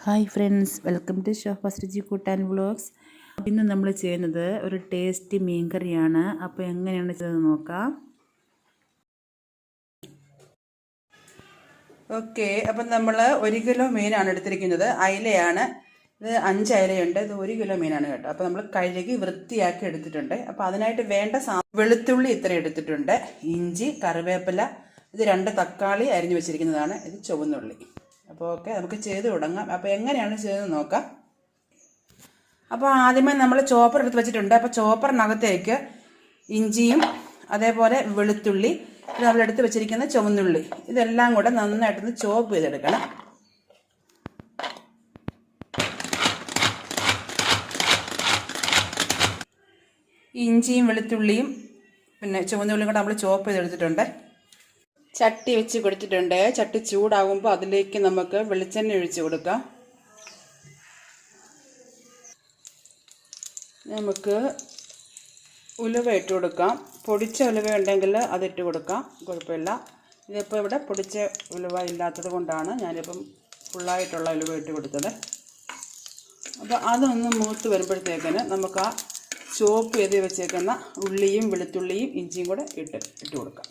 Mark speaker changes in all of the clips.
Speaker 1: Hi friends, welcome to chef Asriji കൂട്ടാൻ vlogs. ഇന്ന് നമ്മൾ ചെയ്യുന്നത് ഒരു ടേസ്റ്റി മീൻ കറിയാണ്. അപ്പോൾ എങ്ങനെയാണ് ചെയ്തത് നോക്കാം. ഓക്കെ, അപ്പം നമ്മൾ 1 കിലോ മീനാണ് എടുത്തിരിക്കുന്നത്. അയിലയാണ്. ഇത് 5 അയിലയുണ്ട്. ഇത് 1 കിലോ മീനാണ് കേട്ടോ. അപ്പോൾ നമ്മൾ കഴുകി വൃത്തിയാക്കി എടുത്തിട്ടുണ്ട്. അപ്പോൾ അതിനായിട്ട് വേണ്ട വെളുത്തുള്ളി ഇത്ര എടുത്തിട്ടുണ്ട്, ഇഞ്ചി, കറിവേപ്പില, ഇത് 2 തക്കാളി അരിഞ്ഞു വെച്ചിരിക്കുന്നതാണ്, ഇത് ചുവന്നുള്ളി. അപ്പോൾ ഓക്കെ, നമുക്ക് ചെയ്ത് തുടങ്ങാം. അപ്പോൾ എങ്ങനെയാണ് ചെയ്തത് നോക്കാം. അപ്പോൾ ആദ്യമേ നമ്മൾ ചോപ്പർ എടുത്ത് വെച്ചിട്ടുണ്ട്. അപ്പോൾ ചോപ്പറിനകത്തേക്ക് ഇഞ്ചിയും അതേപോലെ വെളുത്തുള്ളി, ഇത് നമ്മളെടുത്ത് വെച്ചിരിക്കുന്ന ചുവന്നുള്ളി, ഇതെല്ലാം കൂടെ നന്നായിട്ടൊന്ന് ചോപ്പ് ചെയ്തെടുക്കണം. ഇഞ്ചിയും വെളുത്തുള്ളിയും പിന്നെ ചുവന്നുള്ളിയും കൂടെ നമ്മൾ ചോപ്പ് ചെയ്തെടുത്തിട്ടുണ്ട്. ചട്ടി വെച്ച് കൊടുത്തിട്ടുണ്ട്. ചട്ടി ചൂടാകുമ്പോൾ അതിലേക്ക് നമുക്ക് വെളിച്ചെണ്ണ ഒഴിച്ച് കൊടുക്കാം. നമുക്ക് ഉലുവ ഇട്ട് കൊടുക്കാം. പൊടിച്ച ഉലുവ ഉണ്ടെങ്കിൽ അതിട്ട് കൊടുക്കാം, കുഴപ്പമില്ല. ഇതിപ്പോൾ ഇവിടെ പൊടിച്ച ഉലുവ ഇല്ലാത്തത് കൊണ്ടാണ് ഞാനിപ്പം ഫുള്ളായിട്ടുള്ള ഉലുവ ഇട്ട് കൊടുത്തത്. അപ്പോൾ അതൊന്ന് മൂത്ത് വരുമ്പോഴത്തേക്കിന് നമുക്ക് ആ ചോപ്പ് ചെയ്ത് വെച്ചേക്കുന്ന ഉള്ളിയും വെളുത്തുള്ളിയും ഇഞ്ചിയും കൂടെ ഇട്ട് കൊടുക്കാം.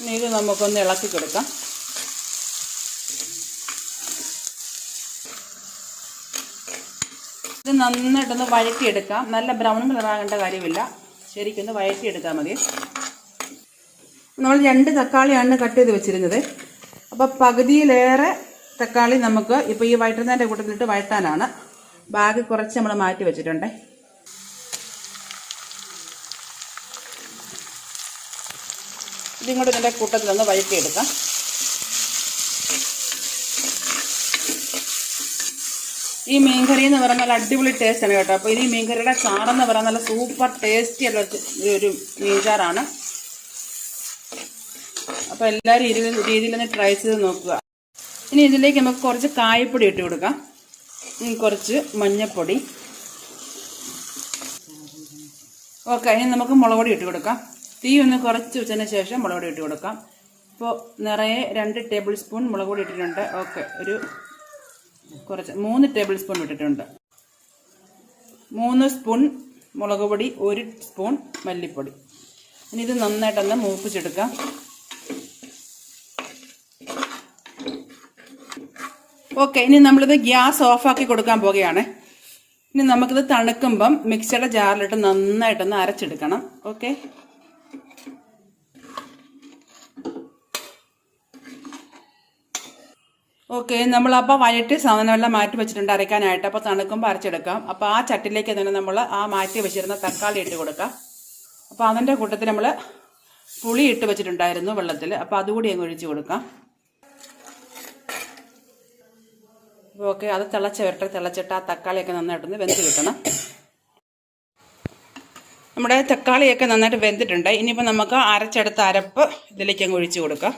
Speaker 1: ഇനി ഇത് നമുക്കൊന്ന് ഇളക്കി കൊടുക്കാം. ഇത് നന്നായിട്ടൊന്ന് വഴറ്റിയെടുക്കാം. നല്ല ബ്രൗൺ കളറാകേണ്ട കാര്യമില്ല, ശരിക്കൊന്ന് വഴറ്റിയെടുത്താൽ മതി. നമ്മൾ 2 തക്കാളിയാണ് കട്ട് ചെയ്ത് വെച്ചിരുന്നത്. അപ്പോൾ പകുതിയിലേറെ തക്കാളി നമുക്ക് ഇപ്പോൾ ഈ വഴറ്റുന്നതിൻ്റെ കൂട്ടത്തിലിട്ട് വഴറ്റാനാണ്. ബാക്കി കുറച്ച് നമ്മൾ മാറ്റി വെച്ചിട്ടുണ്ട്. ഇതും കൂടെ ഇതിൻ്റെ കൂട്ടത്തിലൊന്ന് വഴറ്റിയെടുക്കാം. ഈ മീൻകറി എന്ന് പറഞ്ഞാൽ അടിപൊളി ടേസ്റ്റാണ് കേട്ടോ. അപ്പോൾ ഈ മീൻകറിയുടെ ചാറെന്ന് പറയാൻ നല്ല സൂപ്പർ ടേസ്റ്റി ആയിട്ടുള്ള ഒരു മീൻചാറാണ്. അപ്പോൾ എല്ലാവരും ഈ രീതിയിലൊന്ന് ട്രൈ ചെയ്ത് നോക്കുക. ഇനി ഇതിലേക്ക് നമുക്ക് കുറച്ച് കായപ്പൊടി ഇട്ട് കൊടുക്കാം. ഇനി കുറച്ച് മഞ്ഞൾപ്പൊടി. ഓക്കെ, ഇനി നമുക്ക് മുളക് പൊടി ഇട്ട് കൊടുക്കാം. തീ ഒന്ന് കുറച്ച് വെച്ചതിന് ശേഷം മുളക് പൊടി ഇട്ട് കൊടുക്കാം. ഇപ്പോൾ നിറയെ 2 ടേബിൾ സ്പൂൺ മുളക് പൊടി ഇട്ടിട്ടുണ്ട്. ഓക്കെ, ഒരു കുറച്ച് 3 ടേബിൾ സ്പൂൺ ഇട്ടിട്ടുണ്ട്. 3 സ്പൂൺ മുളക് പൊടി, 1 സ്പൂൺ മല്ലിപ്പൊടി. ഇനി ഇത് നന്നായിട്ടൊന്ന് മൂപ്പിച്ചെടുക്കാം. ഓക്കെ, ഇനി നമ്മളിത് ഗ്യാസ് ഓഫാക്കി കൊടുക്കാൻ പോകുകയാണ്. ഇനി നമുക്കിത് തണുക്കുമ്പം മിക്സിയുടെ ജാറിലിട്ട് നന്നായിട്ടൊന്ന് അരച്ചെടുക്കണം. ഓക്കെ, ഓക്കെ, നമ്മളപ്പോൾ വഴറ്റി സാധനമെല്ലാം മാറ്റി വെച്ചിട്ടുണ്ട് അരയ്ക്കാനായിട്ട്. അപ്പോൾ തണുക്കുമ്പോൾ അരച്ചെടുക്കാം. അപ്പോൾ ആ ചട്ടിലേക്ക് തന്നെ നമ്മൾ ആ മാറ്റി വെച്ചിരുന്ന തക്കാളി ഇട്ട് കൊടുക്കാം. അപ്പോൾ അതിൻ്റെ കൂട്ടത്തിൽ നമ്മൾ പുളി ഇട്ട് വെച്ചിട്ടുണ്ടായിരുന്നു വെള്ളത്തിൽ. അപ്പോൾ അതുകൂടി അങ്ങ് ഒഴിച്ച് കൊടുക്കാം. ഓക്കെ, അത് തിളച്ചിട്ട് ആ തക്കാളിയൊക്കെ നന്നായിട്ടൊന്ന് വെന്ത് കിട്ടണം. നമ്മുടെ തക്കാളിയൊക്കെ നന്നായിട്ട് വെന്തിട്ടുണ്ട്. ഇനിയിപ്പോൾ നമുക്ക് അരച്ചെടുത്ത അരപ്പ് ഇതിലേക്ക് അങ്ങ് ഒഴിച്ച് കൊടുക്കാം.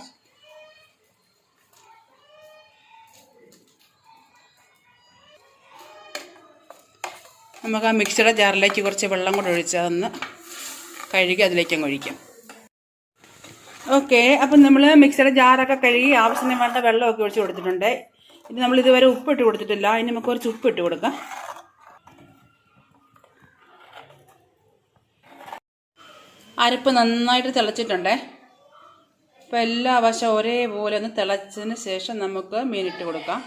Speaker 1: നമുക്ക് ആ മിക്സിയുടെ ജാറിലേക്ക് കുറച്ച് വെള്ളം കൂടെ ഒഴിച്ച് അതൊന്ന് കഴുകി അതിലേക്ക് അങ്ങ് ഒഴിക്കാം. ഓക്കെ, അപ്പം നമ്മൾ മിക്സിയുടെ ജാറൊക്കെ കഴുകി ആവശ്യത്തിന് വേണ്ട വെള്ളമൊക്കെ ഒഴിച്ച് കൊടുത്തിട്ടുണ്ട്. ഇനി നമ്മൾ ഇതുവരെ ഉപ്പിട്ട് കൊടുത്തിട്ടില്ല. ഇനി നമുക്ക് കുറച്ച് ഉപ്പിട്ട് കൊടുക്കാം. അരപ്പ് നന്നായിട്ട് തിളച്ചിട്ടുണ്ട്. അപ്പോൾ എല്ലാ വശം ഒരേപോലെ ഒന്ന് തിളച്ചതിന് ശേഷം നമുക്ക് മീനിട്ട് കൊടുക്കാം.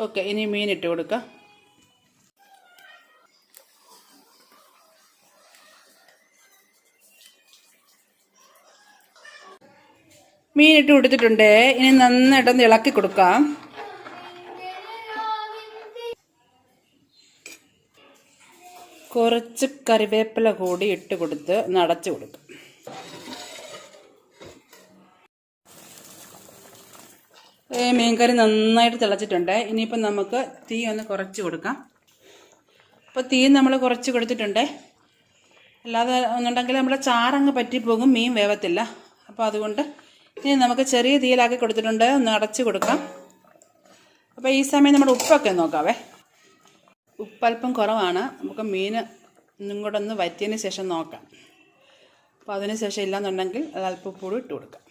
Speaker 1: ഓക്കെ, ഇനി മീനിട്ട് കൊടുക്കാം. മീനിട്ട് കൊടുത്തിട്ടുണ്ട്. ഇനി നന്നായിട്ടൊന്ന് ഇളക്കി കൊടുക്കാം. കുറച്ച് കറിവേപ്പില കൂടി ഇട്ട് കൊടുത്ത് നടച്ചു കൊടുക്കാം. മീൻകറി നന്നായിട്ട് തിളച്ചിട്ടുണ്ട്. ഇനിയിപ്പം നമുക്ക് തീ ഒന്ന് കുറച്ച് കൊടുക്കാം. അപ്പോൾ തീ നമ്മൾ കുറച്ച് കൊടുത്തിട്ടുണ്ട്. അല്ലാതെ ഒന്നുണ്ടെങ്കിൽ നമ്മുടെ ചാറങ്ങ് പറ്റിപ്പോകും, മീൻ വേവത്തില്ല. അപ്പോൾ അതുകൊണ്ട് ഇനി നമുക്ക് ചെറിയ തീയിലാക്കി കൊടുത്തിട്ടുണ്ട്. ഒന്ന് അടച്ച് കൊടുക്കാം. അപ്പോൾ ഈ സമയം നമ്മുടെ ഉപ്പൊക്കെ നോക്കാവേ. ഉപ്പല്പം കുറവാണ്. നമുക്ക് മീൻ ഒന്നും കൂടെ ഒന്ന് വറ്റിയതിന് ശേഷം നോക്കാം. അപ്പോൾ അതിനുശേഷം ഇല്ലാന്നുണ്ടെങ്കിൽ അത് അല്പം ഉപ്പ് ഇട്ട് കൊടുക്കാം.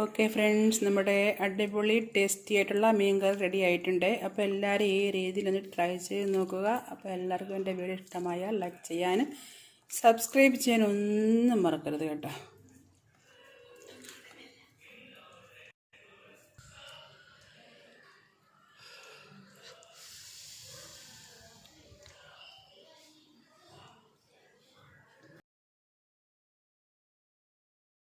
Speaker 1: ഓക്കെ ഫ്രണ്ട്സ്, നമ്മുടെ അടിപൊളി ടേസ്റ്റി ആയിട്ടുള്ള മീൻ കറി റെഡി ആയിട്ടുണ്ട്. അപ്പോൾ എല്ലാവരും ഈ രീതിയിലൊന്ന് ട്രൈ ചെയ്ത് നോക്കുക. അപ്പോൾ എല്ലാവർക്കും എൻ്റെ വീഡിയോ ഇഷ്ടമായാൽ ലൈക്ക് ചെയ്യാനും സബ്സ്ക്രൈബ് ചെയ്യാനും ഒന്നും മറക്കരുത് കേട്ടോ.